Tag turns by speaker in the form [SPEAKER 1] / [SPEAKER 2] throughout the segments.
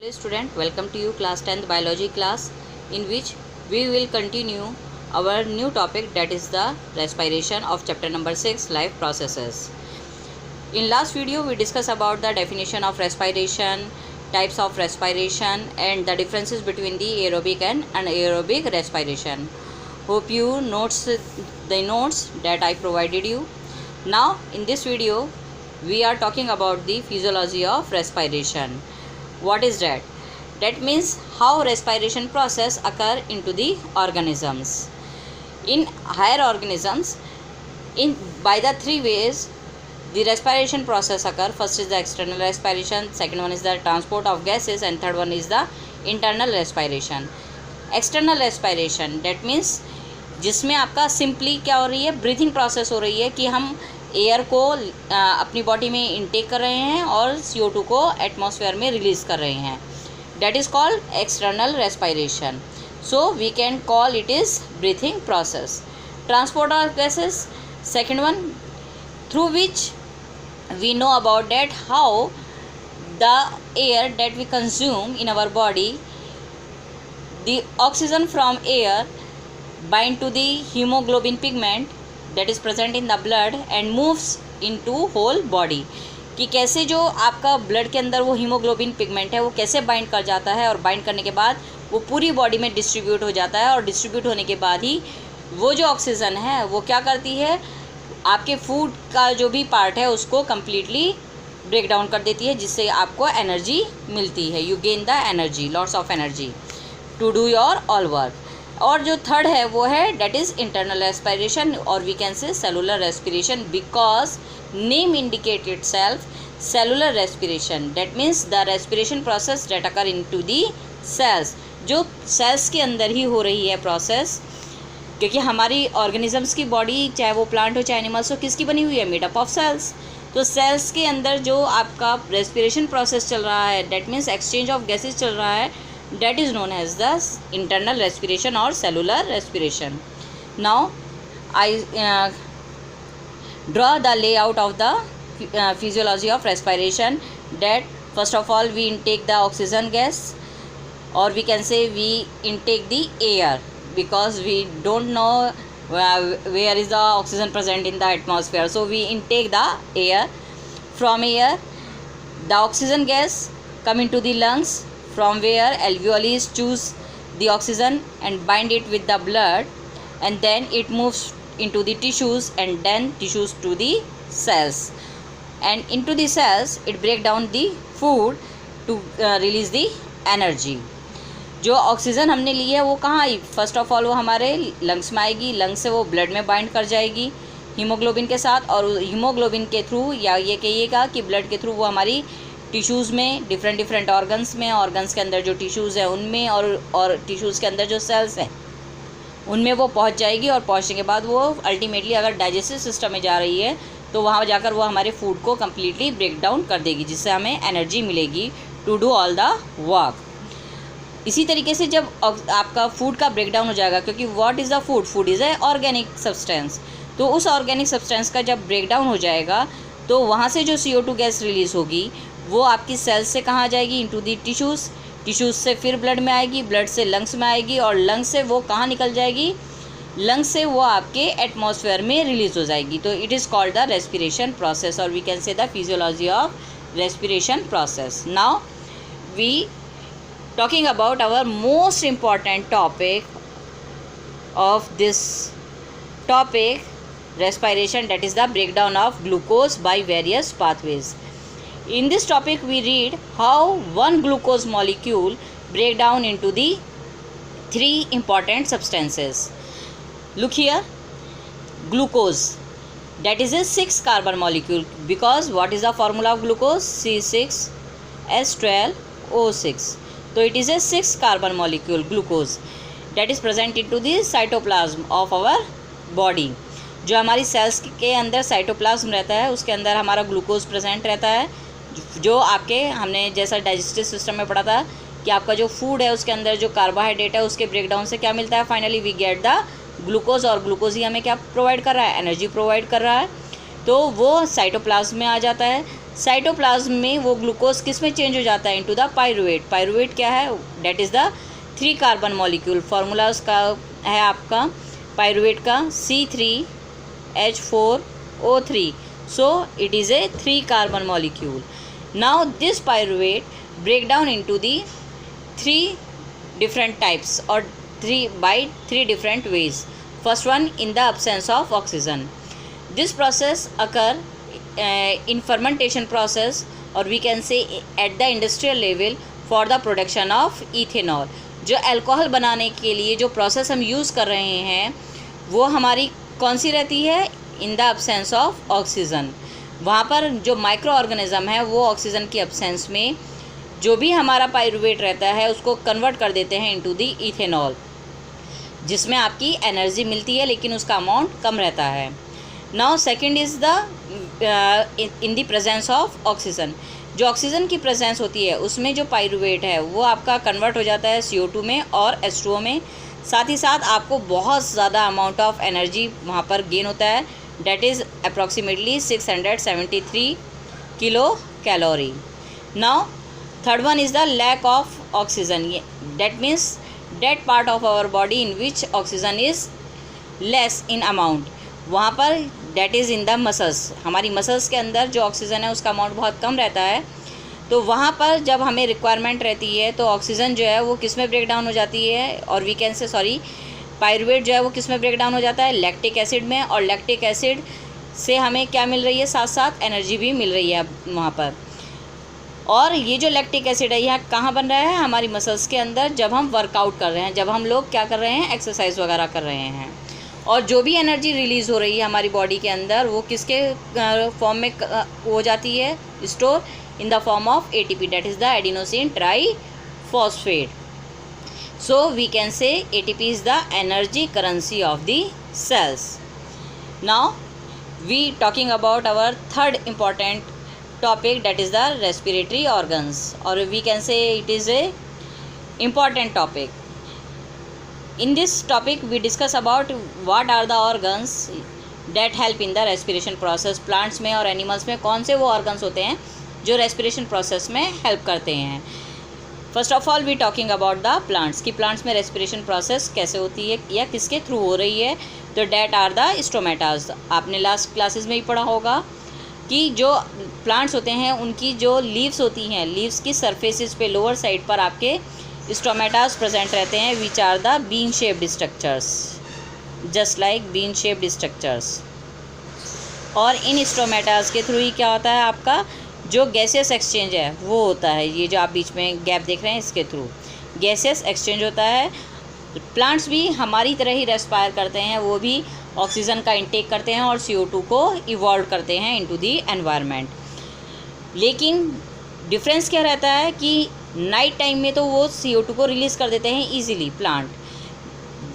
[SPEAKER 1] Hello student, welcome to you class 10th biology class, in which we will continue our new topic, that is the respiration of chapter number 6, life processes. In last video we discussed about the definition of respiration, types of respiration and the differences between the aerobic and anaerobic respiration. Hope you notes the notes that I provided you. Now in this video we are talking about the physiology of respiration. What is that? That means how respiration process occur into the organisms. In higher organisms, by the three ways the respiration process occur. First is the external respiration, second one is the transport of gases, and third one is the internal respiration. External respiration, that means जिसमें आपका simply क्या हो रही है, breathing process हो रही है कि हम एयर को अपनी बॉडी में इनटेक कर रहे हैं और CO2 को एटमॉस्फेयर में रिलीज़ कर रहे हैं. That is called external respiration. So we can call it is breathing process. Transport of gases, second one, through which we know about that how the air that we consume in our body, the oxygen from air bind to the hemoglobin pigment that is present in the blood and moves into whole body. कि कैसे जो आपका blood के अंदर वो haemoglobin pigment है वो कैसे बाइंड कर जाता है और बाइंड करने के बाद वो पूरी बॉडी में डिस्ट्रीब्यूट हो जाता है और डिस्ट्रीब्यूट होने के बाद ही वो जो ऑक्सीजन है वो क्या करती है, आपके फूड का जो भी पार्ट है उसको कम्प्लीटली ब्रेक डाउन कर देती है, जिससे आपको एनर्जी मिलती है. You gain the energy, lots of energy to do your all work. और जो थर्ड है वो है डेट इज़ इंटरनल रेस्पिरेशन, और we can say cellular respiration, because name indicate it self cellular respiration. That means the respiration process that occur in to the cells, जो cells के अंदर ही हो रही है प्रोसेस, क्योंकि हमारी ऑर्गेनिजम्स की बॉडी चाहे वो प्लांट हो चाहे एनिमल्स हो किसकी बनी हुई है, मेड अप ऑफ सेल्स. तो सेल्स के अंदर जो आपका रेस्पिरेशन प्रोसेस चल रहा है, that means exchange of gases चल रहा है, that is known as the internal respiration or cellular respiration. Now I draw the layout of the physiology of respiration. That first of all we intake the oxygen gas, or we can say we intake the air, because we don't know where is the oxygen present in the atmosphere, so we intake the air. From air the oxygen gas come into the lungs, from where alveoli choose the oxygen and bind it with the blood, and then it moves into the tissues, and then tissues to the cells, and into the cells it break down the food to release the energy. जो oxygen हमने ली है वो कहाँ आई, first of all वो हमारे lungs में आएगी, lungs से वो ब्लड में बाइंड कर जाएगी हीमोग्लोबिन के साथ, और हीमोग्लोबिन के थ्रू, या ये कहिएगा कि ब्लड के थ्रू वो हमारी टिश्यूज़ में, डिफरेंट ऑर्गन्स में, ऑर्गन्स के अंदर जो टिश्यूज़ हैं उनमें, और टिश्यूज़ के अंदर जो सेल्स हैं उनमें वो पहुंच जाएगी, और पहुंचने के बाद वो अल्टीमेटली अगर डाइजेस्टिव सिस्टम में जा रही है तो वहां जाकर वो हमारे फूड को कम्प्लीटली ब्रेक डाउन कर देगी, जिससे हमें एनर्जी मिलेगी to do all the work. इसी तरीके से जब आपका फूड का ब्रेक डाउन हो जाएगा, क्योंकि what is the food, food is a organic substance, तो उस ऑर्गेनिक सब्सटेंस का जब ब्रेक डाउन हो जाएगा तो वहाँ से जो CO2 गैस रिलीज़ होगी वो आपकी सेल्स से कहाँ जाएगी, इनटू दी टिश्यूज़, टिश्यूज़ से फिर ब्लड में आएगी, ब्लड से लंग्स में आएगी, और लंग्स से वो कहाँ निकल जाएगी, लंग्स से वो आपके एटमॉस्फेयर में रिलीज़ हो जाएगी. तो it is called the respiration process, और we can say the physiology of respiration process. Now we talking about our most important topic of this topic respiration, that is the breakdown of glucose by various pathways. In this topic we read how one glucose molecule break down into the three important substances. Look here, glucose, that is a 6 carbon molecule, because what is the formula of glucose, C6H12O6. so it is a 6 carbon molecule glucose that is present into the cytoplasm of our body. जो हमारी sales के अंदर cytoplasm रहता है उसके अंदर हमारा glucose present रहता है, जो आपके हमने जैसा डाइजेस्टिव सिस्टम में पढ़ा था कि आपका जो फूड है उसके अंदर जो कार्बोहाइड्रेट है उसके ब्रेकडाउन से क्या मिलता है, finally we get the glucose, और ग्लूकोज ही हमें क्या प्रोवाइड कर रहा है, एनर्जी प्रोवाइड कर रहा है. तो वो साइटोप्लाज्म में आ जाता है. साइटोप्लाज्म में वो ग्लूकोज किस में चेंज हो जाता है, इनटू द पाइरुवेट। पाइरुवेट क्या है, that is the 3 carbon molecule. Formula उसका है आपका पाइरुवेट का C3H4O3, so it is a 3 carbon molecule. Now this pyruvate break down into the 3 different types or 3 different ways. First one, in the absence of oxygen. This process occur in fermentation process, or we can say at the industrial level for the production of ethanol. जो alcohol बनाने के लिए जो process हम use कर रहे हैं वो हमारी कौन सी रहती है, in the absence of oxygen. वहाँ पर जो माइक्रो ऑर्गेनिज्म है वो ऑक्सीजन की absence में जो भी हमारा पाइरुवेट रहता है उसको कन्वर्ट कर देते हैं इनटू दी इथेनॉल, जिसमें आपकी एनर्जी मिलती है लेकिन उसका अमाउंट कम रहता है। Now second is the in the presence of oxygen. जो ऑक्सीजन की प्रेजेंस होती है उसमें जो पाइरुवेट है वो आपका कन्वर्ट हो जाता है CO2 में और H2O में। साथ ही साथ आपको बहुत ज़्यादा अमाउंट ऑफ एनर्जी वहाँ पर गेन होता है, that is approximately 673 kilo calorie. Now third one is the lack of oxygen. That means that part of our body in which oxygen is less in amount, वहाँ पर that is in the muscles. हमारी muscles के अंदर जो oxygen है उसका amount बहुत कम रहता है, तो वहाँ पर जब हमें रिक्वायरमेंट रहती है तो ऑक्सीजन जो है वो किस में ब्रेक डाउन हो जाती है, और वी कैन से पाइरुवेट जो है वो किस में ब्रेक डाउन हो जाता है, लैक्टिक एसिड में। और लैक्टिक एसिड से हमें क्या मिल रही है, साथ साथ एनर्जी भी मिल रही है वहाँ पर। और ये जो लैक्टिक एसिड है यह कहाँ बन रहा है, हमारी मसल्स के अंदर, जब हम वर्कआउट कर रहे हैं, जब हम लोग क्या कर रहे हैं, एक्सरसाइज वगैरह कर रहे हैं। और जो भी एनर्जी रिलीज़ हो रही है हमारी बॉडी के अंदर वो किसके फॉर्म में हो जाती है, store in the form of ATP, that is the adenosine triphosphate. So we can say ATP is the energy currency of the cells. Now we talking about our third important topic, that is the respiratory organs, or we can say it is a important topic. In this topic we discuss about what are the organs that help in the respiration process. plants में और animals में कौन से वो organs होते हैं जो respiration process में help करते हैं। First of all we talking about the plants, कि प्लांट्स में रेस्पिरेशन प्रोसेस कैसे होती है या किसके थ्रू हो रही है। तो डेट आर द स्टोमेटास। आपने लास्ट क्लासेस में ही पढ़ा होगा कि जो प्लांट्स होते हैं उनकी जो लीव्स होती हैं, लीव्स की सरफेसेस पे लोअर साइड पर आपके स्टोमेटास प्रेजेंट रहते हैं, which are the bean shaped structures, just like bean shaped structures. और इन स्टोमेटास के थ्रू ही क्या होता है, आपका जो गैसियस एक्सचेंज है वो होता है। ये जो आप बीच में गैप देख रहे हैं इसके थ्रू गैसियस एक्सचेंज होता है। प्लांट्स भी हमारी तरह ही रेस्पायर करते हैं, वो भी ऑक्सीजन का इंटेक करते हैं और CO2 को इवॉल्व करते हैं इनटू दी एनवायरनमेंट। लेकिन डिफरेंस क्या रहता है कि नाइट टाइम में तो वो CO2 को रिलीज़ कर देते हैं easily plant,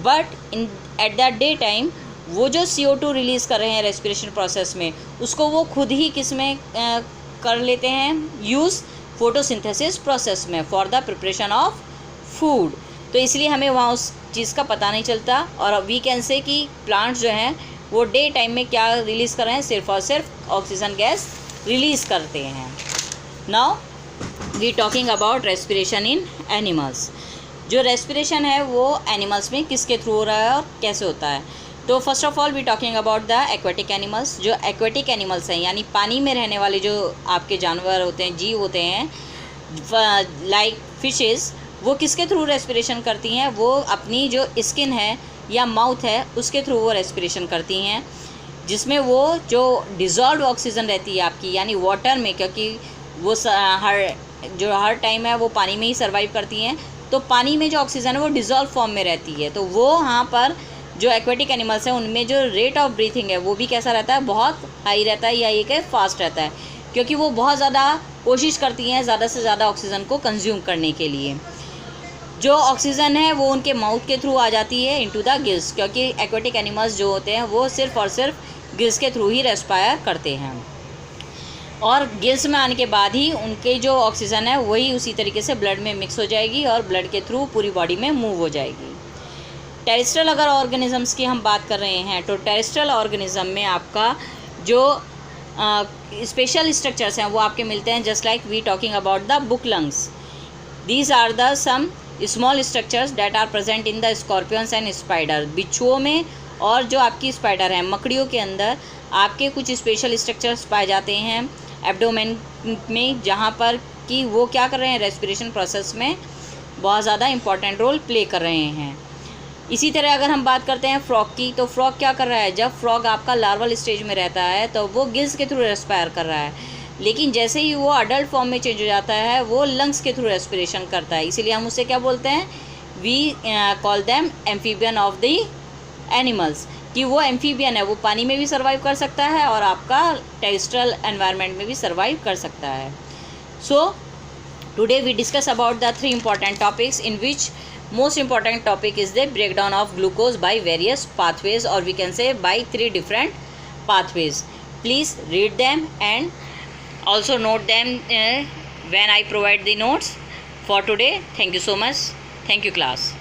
[SPEAKER 1] but in at the day time वो जो CO2 रिलीज़ कर रहे हैं रेस्पिरेशन प्रोसेस में, उसको वो खुद ही किस में कर लेते हैं, यूज़ फोटोसिंथेसिस प्रोसेस में for the preparation of food. तो इसलिए हमें वहाँ उस चीज़ का पता नहीं चलता। और वी कैन से कि प्लांट्स जो हैं वो डे टाइम में क्या रिलीज़ कर रहे हैं, सिर्फ और सिर्फ ऑक्सीजन गैस रिलीज़ करते हैं। Now we talking about respiration in animals. जो रेस्पिरेशन है वो एनिमल्स में किसके थ्रू हो रहा है और कैसे होता है। तो first of all we talking about the aquatic animals. जो एक्वेटिक एनिमल्स हैं यानी पानी में रहने वाले जो आपके जानवर होते हैं, जीव होते हैं, लाइक फिशेस, वो किसके थ्रू रेस्पिरेशन करती हैं, वो अपनी जो स्किन है या माउथ है उसके थ्रू वो रेस्पिरेशन करती हैं, जिसमें वो जो डिज़ोल्व ऑक्सीजन रहती है आपकी यानी वाटर में, क्योंकि वो हर टाइम है वो पानी में ही सर्वाइव करती हैं, तो पानी में जो ऑक्सीजन है वो डिज़ोल्व फॉर्म में रहती है। तो वो यहाँ पर जो एक्वेटिक एनिमल्स हैं उनमें जो रेट ऑफ ब्रीथिंग है वो भी कैसा रहता है, बहुत हाई रहता है, या ये कि फास्ट रहता है, क्योंकि वो बहुत ज़्यादा कोशिश करती हैं ज़्यादा से ज़्यादा ऑक्सीजन को कंज्यूम करने के लिए। जो ऑक्सीजन है वो उनके माउथ के थ्रू आ जाती है इनटू द गिल्स, क्योंकि एक्वेटिक एनिमल्स जो होते हैं वो सिर्फ और सिर्फ गिल्स के थ्रू ही रेस्पायर करते हैं, और गिल्स में आने के बाद ही उनके जो ऑक्सीजन है वही उसी तरीके से ब्लड में मिक्स हो जाएगी और ब्लड के थ्रू पूरी बॉडी में मूव हो जाएगी। टेरेस्ट्रियल अगर ऑर्गेनिजम्स की हम बात कर रहे हैं तो टेरेस्ट्रियल ऑर्गेनिज्म में आपका जो स्पेशल स्ट्रक्चर्स हैं वो आपके मिलते हैं, just like we talking about the book lungs. These are the some small structures that are present in the scorpions and spider. बिच्छुओं में और जो आपकी स्पाइडर हैं, मकड़ियों के अंदर आपके कुछ स्पेशल स्ट्रक्चर्स पाए जाते हैं एब्डोमेन में, जहाँ पर कि वो क्या कर रहे हैं, रेस्पिरेशन प्रोसेस में बहुत ज़्यादा इंपॉर्टेंट रोल प्ले कर रहे हैं. इसी तरह अगर हम बात करते हैं फ्रॉग की, तो फ्रॉग क्या कर रहा है, जब फ्रॉग आपका लार्वल स्टेज में रहता है तो वो गिल्स के थ्रू रेस्पायर कर रहा है, लेकिन जैसे ही वो अडल्ट फॉर्म में चेंज हो जाता है वो लंग्स के थ्रू रेस्पिरेशन करता है. इसीलिए हम उसे क्या बोलते हैं, we call them amphibian of the animals, कि वो एम्फीबियन है, वो पानी में भी सर्वाइव कर सकता है और आपका टेरेस्ट्रियल एनवायरनमेंट में भी सर्वाइव कर सकता है. So today we discuss about the 3 important topics, in which most important topic is the breakdown of glucose by various pathways, or we can say by 3 different pathways. Please read them and also note them when I provide the notes for today. Thank you so much. Thank you class.